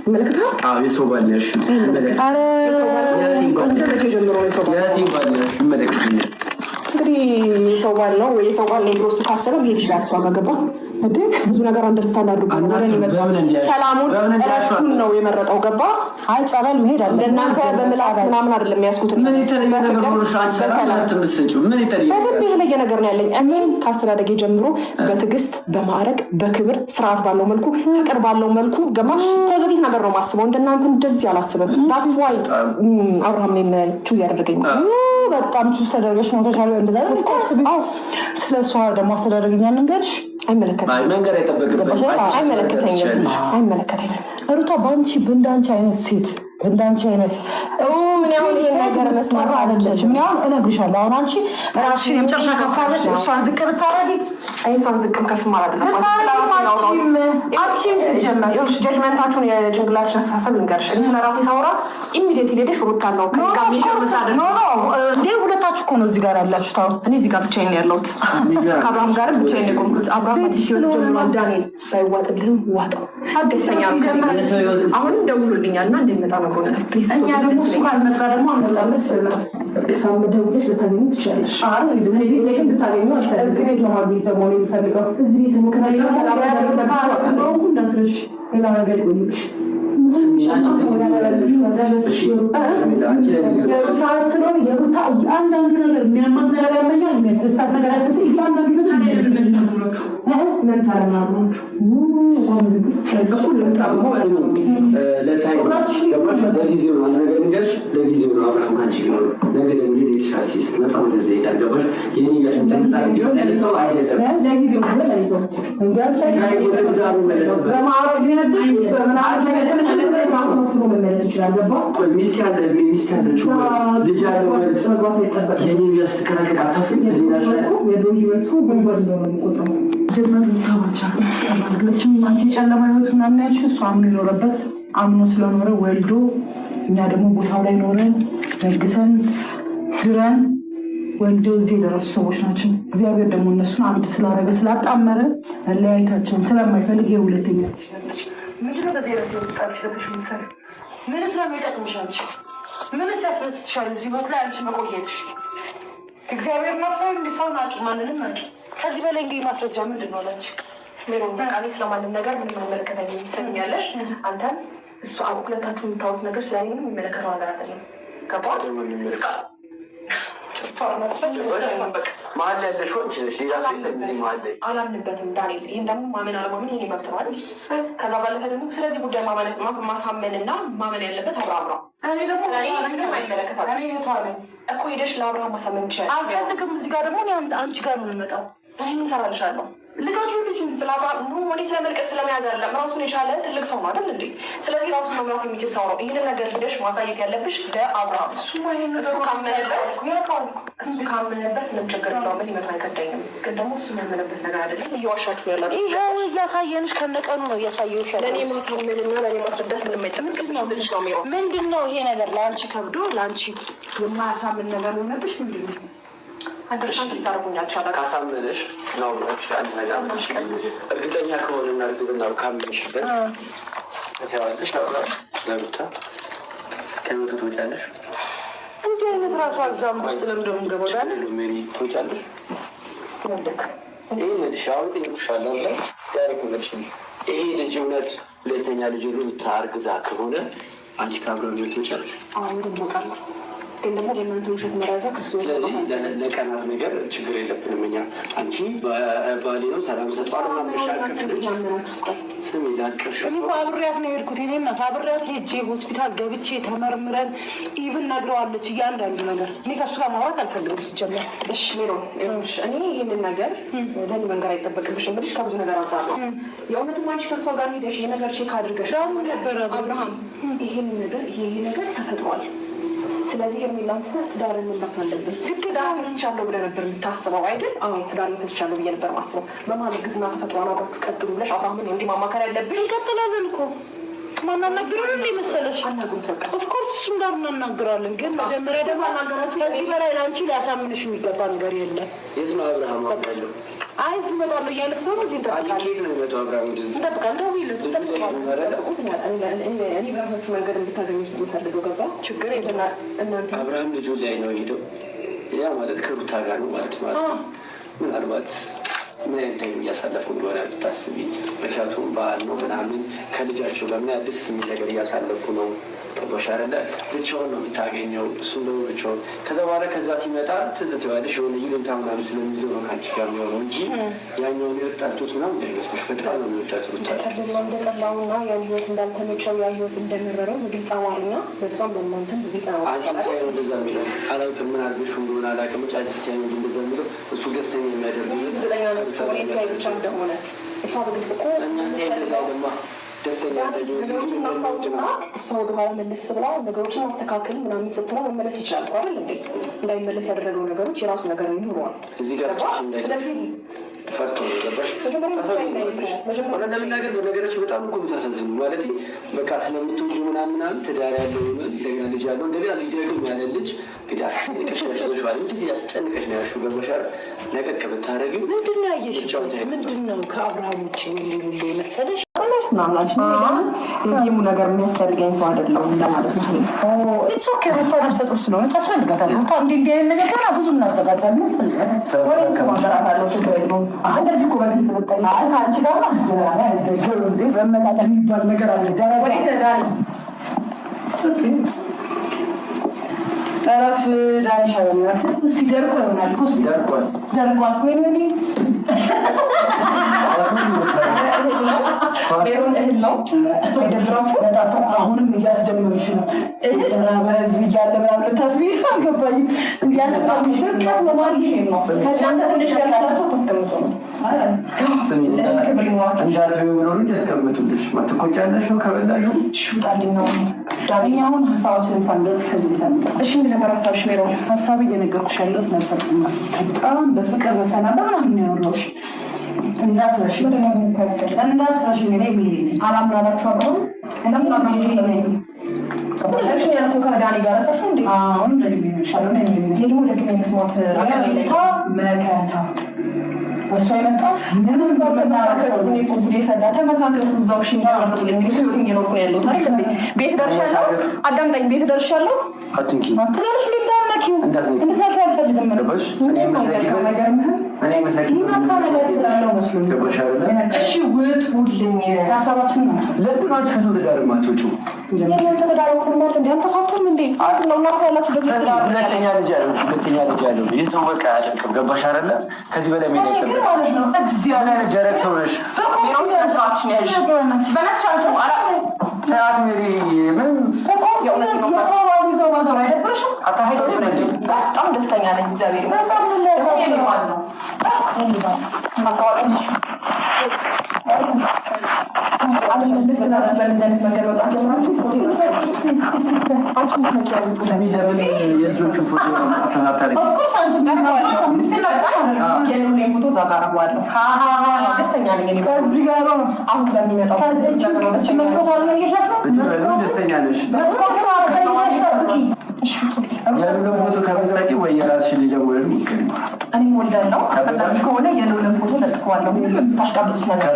ملكتها؟ يسوى بالناش ملكتها ياتي بالناش ملكتها እንግዲህ ሰው ባል ነው ወይ ሰው ባል ነው ብሎ እሱ ካሰበ መሄድ ይችላል። እሷ ጋር ገባ እንዴ ብዙ ነገር አንደርስታንድ አድርጎ ወደኔ መጣ። ሰላሙን እረፍቱን ነው የመረጠው። ገባ አይ ጸበል መሄድ አለ እንደናንተ በምላስ ምናምን አይደለም ያስኩት። ምን የተለየ ነገር ነው ሰላም ትምሰጪው? ምን የተለየ ነገር ነው ያለኝ? እኔ ካስተዳደጌ ጀምሮ በትዕግስት በማዕረግ በክብር ስርዓት ባለው መልኩ ፍቅር ባለው መልኩ ገባሽ ፖዚቲቭ ነገር ነው ማስበው። እንደናንተ እንደዚህ አላስብም። that's why አብርሃም ነኝ ቹዝ ያደረገኝ በጣም ቹዝ ተደረገሽ ነው ተሻለ እንደዛ ነው። ኦፍኮርስ ስለሷ ደግሞ አስተዳደገኛ ነገርሽ አይመለከተኝም። አይ መንገር አይጠበቅብሽ። አይመለከተኝም ሩታ ባንቺ በእንዳንቺ አይነት ሴት በእንዳንቺ አይነት ምን ያሁን ይሄ ነገር መስማት አለች። ምን ያሁን እነግርሻለሁ። አሁን አንቺ ራስሽን የመጨረሻ ከፋለሽ እሷን ዝቅ ብታረጊ እሷን ዝቅ ከፍ ማለት ነው። አንቺም ሲጀመር ይኸውልሽ ጀጅመንታችሁን የጭንቅላትሽ አስተሳሰብ ልንገርሽ። እኔ ስለራሴ ሳወራ ኢሚዲየትሊ ሄደሽ ሩታ ነው ከጋሚ ጀምሳደ ነው እንዴ ሁለታችሁ እኮ ነው እዚህ ጋር ያላችሁ። ታው እኔ እዚህ ጋር ብቻዬን ያለሁት ከአብርሃም ጋር ብቻዬን የቆምኩት። አብርሃም ሲጀምር ዳንኤል ባይዋጥልህም ዋጣው አደሰኛ አሁን ደውሎልኛልና እንደመጣ ነው እኛ ደግሞ እሱ ካልመጣ ደግሞ አንመጣለት ሰላም ደውለሽ ልታገኙ ትችላለሽ። እዚህ ቤት እንድታገኙ እዚህ ቤት ነው ማግኘት ደግሞ የሚፈልገው እዚህ ቤት ምክንያት ሰላም ያደረገው ሁላችሁሽ ሌላ ነገር ይቆይብሽ አንዳንዱ ነገር የሚያማት ነገር ያመኛል የሚያስደስታት ነገር ያስደስት እያንዳንዱ ምን ታረማሩ ለጊዜው ነው ነገር ንገርሽ ለጊዜው ነው አብርሃም ካንቺ ነው ነገር እንዴ ይሻልሽ ስትመጣ ወደዚህ ይዳገባሽ የኔ ያሽን ተንጻር ይለው ያለሰው አይደለም ለጊዜው ነው ለጊዜው እንጋቻ ይወደዳሉ ማለት ነው ለማረግ ይነደኝ በመናጨ ማስመስሎ መመለስ ይችላል። ገባ ቆይ ሚስት ያለች ልጅ ያለው መግባት ይጠበቅ የኔ ያስተካከል አታፍኝ ለሌላሽ የዶር ህይወቱ ወንበር ነው የሚቆጠው ጀመር ታዋቻ ለችም አንቺ ጨለማ ህይወት ምናምን ያልሽ እሷ የሚኖርበት አምኖ ስለኖረ ወልዶ እኛ ደግሞ ቦታው ላይ ኖረን ደግሰን ድረን ወልደው እዚህ የደረሱ ሰዎች ናቸው። እግዚአብሔር ደግሞ እነሱን አንድ ስላደረገ ስላጣመረ መለያየታቸውን ስለማይፈልግ የሁለተኛ ልጅ ምንድነው በዚህ ረጅ ወጣች ለተሽ ምሳሌ ምን ስለሚጠቅምሽ አንቺ ምን ያስደስትሻል? እዚህ ቦታ ላይ አንቺ መቆየትሽ እግዚአብሔር ነው እንዲሰው ናቂ ማንንም ናቂ ከዚህ በላይ እንግዲህ ማስረጃ ምንድን ነው ለአንቺ? ሜሮን በቃ እኔ ስለማንም ነገር ምንም አይመለከተኝም የምትሰሚኛለሽ። አንተም እሱ ሁለታችሁ የምታወሩት ነገር ስለኔ ምንም የሚመለከተው ነገር አይደለም። ገባህ? እስካ መሀል ያለሽ ወንጭ ነሽ አላምንበትም ዳንኤል። ይህን ደግሞ ማመን አለማመን ይሄን መብት ነው አይደል? ከዛ ባለፈ ደግሞ ስለዚህ ጉዳይ ማሳመንና ማመን ያለበት አብርሃም ነው። እኔ ደግሞ ምንም አይመለከታል እኮ ሄደሽ ለአብርሃም ማሳመን ይችላል። አልፈልግም። እዚህ ጋር ደግሞ አንቺ ጋር ነው የምመጣው። እኔ ምን እሰራልሻለሁ? ልጋጁ ልጅ ስለአብርሃም ወደ ስለመልቀቅ ስለመያዝ አይደለም። ራሱን የቻለ ትልቅ ሰው ነው አይደል እንዴ? ስለዚህ ራሱን መምራት የሚችል ሰው ነው። ይህንን ነገር ሄደሽ ማሳየት ያለብሽ ለአብርሃም። እሱ ካመነበት ምን ችግር ነው? ምን ይመጣ አይከዳኝም። ግን ደግሞ እሱ ያመነበት ነገር አይደለም። እየዋሻችሁ ያላችሁ ይሄው እያሳየንሽ ከነቀኑ ነው እያሳየሁሽ ያለው። ለእኔ ማሳመንና ለእኔ ማስረዳት ምንድን ነው ይሄ ነገር ለአንቺ ከብዶ ለአንቺ የማያሳምን ነገር ሆነብሽ ምንድን ነው? አንደርስታንድ ታደርጉኛችሁ ካሳመነሽ ነው አንድ ነገር እርግጠኛ ከሆነና እርግዝናው ካመንሽበት ተያዋለሽ ለሩታ ከቤቱ ትወጫለሽ። እንዲህ አይነት ራሱ አዛም ውስጥ ለምንድነው የምንገባው? ሜሪ ትወጫለሽ። ይህ ልጅ አውጥ ይሻላል ያሪክ ነሽ። ይሄ ልጅ እውነት ሁለተኛ ልጅ ሩታ አርግዛ ከሆነ አንቺ ካብረው ትወጫለሽ። አሁን ደግሞ ግን ደግሞ የእናንተ ውሸት መረጃ ከሱ ስለዚህ ለቀናት ነገር ችግር የለብንም። እኛ አንቺ ባሌ ነው ሰላም ተስፋ ነው ማምሻከፍልሽ ስሚ ላቅርሽ እኔ አብሬያት ነው የሄድኩት። እኔ እናት አብሬያት ሄጄ ሆስፒታል ገብቼ ተመርምረን ኢቭን ነግረዋለች እያንዳንዱ ነገር። እኔ ከሱ ጋር ማውራት አልፈልግም ሲጀመር። እሺ ሜሮን እኔ ይህንን ነገር ለእኔ መንገር አይጠበቅብሽም ብልሽ ከብዙ ነገር አንጻለሁ። የእውነትም አንቺ ከሷ ጋር ሄደሽ ይህ ነገር ቼክ አድርገሽ ነበረ አብርሃም ይሄን ነገር ይሄ ነገር ተፈጥሯል። ስለዚህ የሚላንተ ትዳርን መምራት አለብን። ልክ ዳር ፈትቻለሁ ብለህ ነበር የምታስበው አይደል? አዎ ትዳርን ፈትቻለሁ ብዬ ነበር ማስበው። በማለት ግዝና ተፈጥሯን አብራችሁ ቀጥሉ ብለሽ አብርሃምን እንዲህ ማማከር ያለብን። እንቀጥላለን እኮ ማናናግረን እንዴ መሰለሽ? አናግሩት በቃ ኦፍኮርስ እሱም ጋር እናናግራለን። ግን መጀመሪያ ደግሞ አናገራችሁ ከዚህ በላይ ለአንቺ ሊያሳምንሽ የሚገባ ነገር የለም። የት ነው አብርሃም አለው? አይ እዚህ እመጣለሁ እያለ ሰው እዚህ እንጠብቃለን። ነው የሚመጣው አብርሃም እንደዚህ እንጠብቃለን። ደውይልን መንገድ እንድታገኙት የምፈልገው ገባ ችግር የለና እናንተ አብርሃም ልጁ ላይ ነው ሄደው ያ ማለት ከሩታ ጋር ነው ማለት ምናልባት ምን አይነት እያሳለፉ እንደሆነ ብታስቢ፣ ምክንያቱም በዓል ነው ምናምን ከልጃቸው ጋር ምን ደስ የሚል ነገር እያሳለፉ ነው። በሻረለ ብቻውን ነው የምታገኘው፣ እሱም ደግሞ ብቻውን። ከዛ በኋላ ከዛ ሲመጣ ትዝ ትይዋለሽ የሆነ ይሉንታ ምናምን ስለሚይዘው ነው ከአንቺ ጋር የሚሆነው እንጂ ያኛውን የወጣልቶት ምናምን እንዳይመስልሽ። በጣም ነው የሚወዳት ሩታ። እንደጠላውና ያን ህይወት እንዳልተመቸው ያ ህይወት እንደመረረው በግልጽ አማርኛ በእሷም በእናንተም በግልጽ አማርኛ አንቺ ሳይሆን እንደዛ የሚለው አላውቅም፣ ምን አድርገሽ እንደሆነ አላውቅም። አንቺ ሳይሆን እንደዛ የሚለው እሱ ደስተኛ የሚያደርገው ብቻ እንደሆነ እሷ በግልጽ እኮ እኛ ሳይ እንደዛ አይደማ ደስተኛ ነገሮችን ማስታወስና እሷ ወደኋላ መለስ ብላ ነገሮችን ማስተካከል ምናምን ስትላ መመለስ ይችላል አይደል እንዴ? እንዳይመለስ ያደረገው ነገሮች የራሱ ነገር ይኖረዋል። እዚህ ጋር ስለዚህ ፈርቶ ነው ገባሽ? ሆነ ለመናገር በነገሮች በጣም እኮ የምታሳዝኑ ማለት በቃ ስለምትወጁ ምናምን ትዳር ያለው እንደገና ልጅ ያለው እንደገና ልጅ ደግሞ ያለ ልጅ እንግዲህ አስጨንቀሽ ያሽቶች ማለት እንግዲህ ያስጨንቀሽ ነው ያልሽው ገባሽ? ለቀቅ ብታደርጊው ምንድን ነው ያየሽ? ምንድን ነው ከአብርሃም ውጭ ሁሉ መሰለሽ ምናምናች ይህሙ ነገር የሚያስፈልገኝ ሰው አይደለሁም እንደማለት ነው። ኢትስ ኦኬ ሩታ ነፍሰ ጡር ስለሆነች ያስፈልጋታል። ሩታ እንዲህ አይነት ነገር ገና ብዙ እናዘጋጃለን ያስፈልጋታል። ወሬ ከማንጠራት አለው ችግር የለውም። እንደዚህ እኮ በግልጽ ብጠኝ ከአንቺ ጋር በመጣጠል የሚባል ነገር አለ። ወሬ ተዳሪ ጠረፍ ዳሻ ይሆናል። እስኪ ደርቆ ይሆናል እኮ ደርቋል ወይም ቤሩን እህል ነው አይደብራችሁ? በጣም አሁንም እያስደመምሽ ነው። በህዝብ እያለ ምናምን ልታስቢ አልገባኝም። እንዲያለ በጣም ሽርቀት ነው ማለት ነው። ከጫንተ ትንሽ ገላላችሁ ተስቀምጦ ነው እንዳትበይው ብሎ ያስቀምጡልሽ። ትቆጫለሽ ነው ከበላሽው ሹጣልኝ ነው ዳኛ። አሁን ሀሳባችንን ሳንገልጽ ከዚህ እሺ ምን ነበር ሀሳብሽ? ሜሮ ሀሳብ እየነገርኩሽ ያለሁት ነርሰት በጣም በፍቅር በሰላም በምናምን ነው ያወራሁሽ። እንዳትረሺ እንዳትረሺ እኔ አላምናላችሁ አሁን እንደምን ያልኩ ከዳኒ ጋር ሰፍ እንዴ አሁን ደግሜ ይሻላል ነው ደግሞ ደግሜ መስማት መከታ እሷ የመጣ ምንም ተመካከቱ እዛው ሽ እንዳረጡልኝ ህይወትኝ የኖርኩ ያለው ታሪክ እንዴ ቤት ደርሻለሁ። አዳምጠኝ ቤት ደርሻለሁ። አትንኪ አትዘልሽ ሊዳመኪው እንደዛት አልፈልግም ነበር እኔ መሰኪ ማካለለ ስላለው መስሎኝ እሺ ውጡልኝ ሀሳባችን ነው ለብናች ከሰው ተዳር ማቶቹ የለም ተዳረኩ ማለት እንዴ አልተፋቱም እንዴ ነው ነው ያላችሁ ደግሞ ሁለተኛ ልጅ ያለው የሰው ወርቅ አያደርቅም። ገባሽ አይደለ? ከዚህ በላይ ምን ይጠበቅ ነው? እግዚአብሔር ጀረክ ሰው ነሽ። በጣም ደስተኛ ነኝ። እግዚአብሔር የሉልን ፎቶ ከመሳቂ ወይ የራስሽን ሊደውል ይገኛል። እኔ ወልዳለሁ አሰላም ከሆነ የሉልን ፎቶ ለጥፈዋለሁ። ታሽቃብጡት ነገር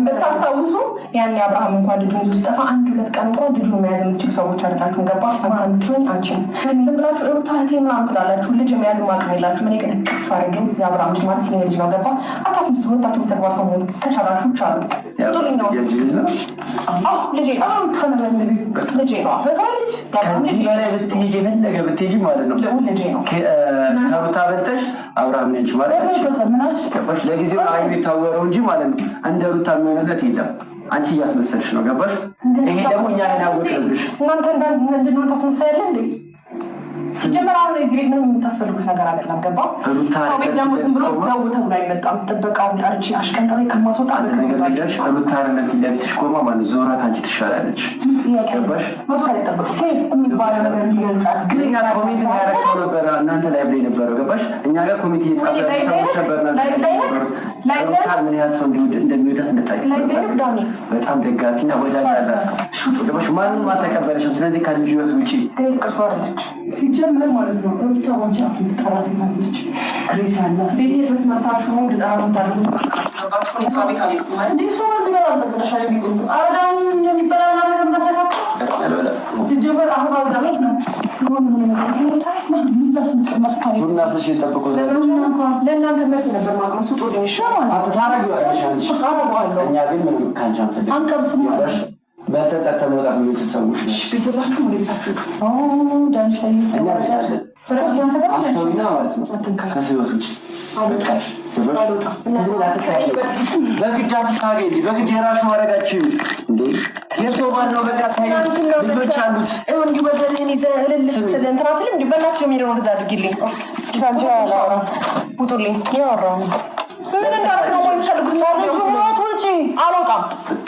በታስታውሱ ያኔ አብርሃም እንኳን ልጁን ሲጠፋ 1-2 ቀን እንኳን ልጁን መያዝ የምትችሉ ሰዎች አይደላችሁ። ገባሽ? አንቺን ዝም ብላችሁ ሩታ እህቴ ምናምን ትላላችሁ። ልጅ መያዝ ማቅም የላችሁ። እኔ ግን እቅፍ አድርገው የአብርሃም ልጅ ማለት የኔ ልጅ ነው። ገባ? አታስመስሉ። ሁለታችሁ የተግባር ሰው ሆኑ ከቻላችሁ ቻሉ። ቶልኛው ልጄ ልጄ ነው። ከዚህ በላይ ብትሄጂ የፈለገ ብትሄጂ ማለት ነው ልጄ ነው። ከሩታ በልጠሽ አብርሃም ነች ማለት ገባሽ? ለጊዜው አይ የሚታወረው እንጂ ማለት ነው እንደ ሩታ የሚሆንለት የለም። አንቺ እያስመሰልሽ ነው። ገባሽ? ይሄ ደግሞ እኛ ያወቅልሽ እናንተ እንደናንተ አስመሳያለ እንዴ? ሲጀመር አሁን እዚህ ቤት ምንም የምታስፈልጉት ነገር አይደለም። ገባ? ሰው ቤት ደግሞ ዝም ብሎ ዘው ተብሎ አይመጣም። ጥበቃውን ጠርቼ አሽቀንጥሬ ከማስወጣ ነገርሽ ሩታርነት ለፊትሽ ቆማ ማለት ዞራ ካንቺ ትሻላለች። ገባሽ? ሞቶር አይጠበቅ ሴፍ የሚባለው ነገር ሊገልጻት ግን እኛ ኮሚቴ ያረክሰው ነበር። እናንተ ላይ ብለኝ ነበረ። ገባሽ? እኛ ጋር ኮሚቴ እየጻፈ ሰዎች ነበርና ምን ያሰው እንደሚወዳት እንታውቂ በጣም ደጋፊና ወዳጅ አላት ደግሞ ማንንም አልተቀበለሽም ስለዚህ ከልጅ ህይወት ውጪ ቅርሷ አለች ሲጀመር ማለት ነው ሩታ ወንጫ ፍጥራስ ይናለች ግሬስ ያላት ቤቴ ድረስ መታችሁ ነው ልጣራም ታደርጉ ባችሁን የሷ ቤት አለች ማለት እንዴ ሰው እዚህ ጋር አልተፈለሻል ቢቆም አራዳን የሚበላ ነገር እንደተፈካ አልበላ ሲጀመር አሁን አውዳለች ነው ቡና ፍሽ ተጠብቆ ለእናንተ ምርት ነበር ማቅመሱ ጦር ይሻላል አታታረጊዋለሽ እኛ ግን ምን ካንቻን ፈልግ አንቀብስም በተጠጠ መውጣት የሚችል ሰዎች ቤተላችሁ ወደ ቤታችሁ ዳንሻ እኛ ቤታለን አስተውይና ማለት ነው ከሰዎች ውጭ በግድ አትታገኝ በግድ የራሱ ማድረጋችን እንዴ የሰው ባል ነው በቃ ታይ ልጆች አሉት እንዲህ ወደኔ እንትናትልም እንዲህ በእናትሽ የሚለው ወደዛ አድርጊልኝ ሳንጃ ያላወራ ውጡልኝ ያወራው ምን እንዳደረግ ነው የሚፈልጉት ማርጁት ውጪ አልወጣም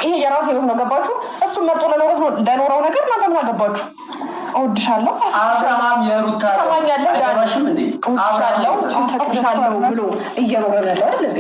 ይሄ የራሴ ህይወት ነው ገባችሁ እሱን መርጦ ለኖረው ነገር እናንተ ምን አገባችሁ እወድሻለሁ አብርሃም የሩታ ሰማኛለህ ዳንሽም እንዴ እወድሻለሁ ብሎ እየኖረ ነው አይደል እንዴ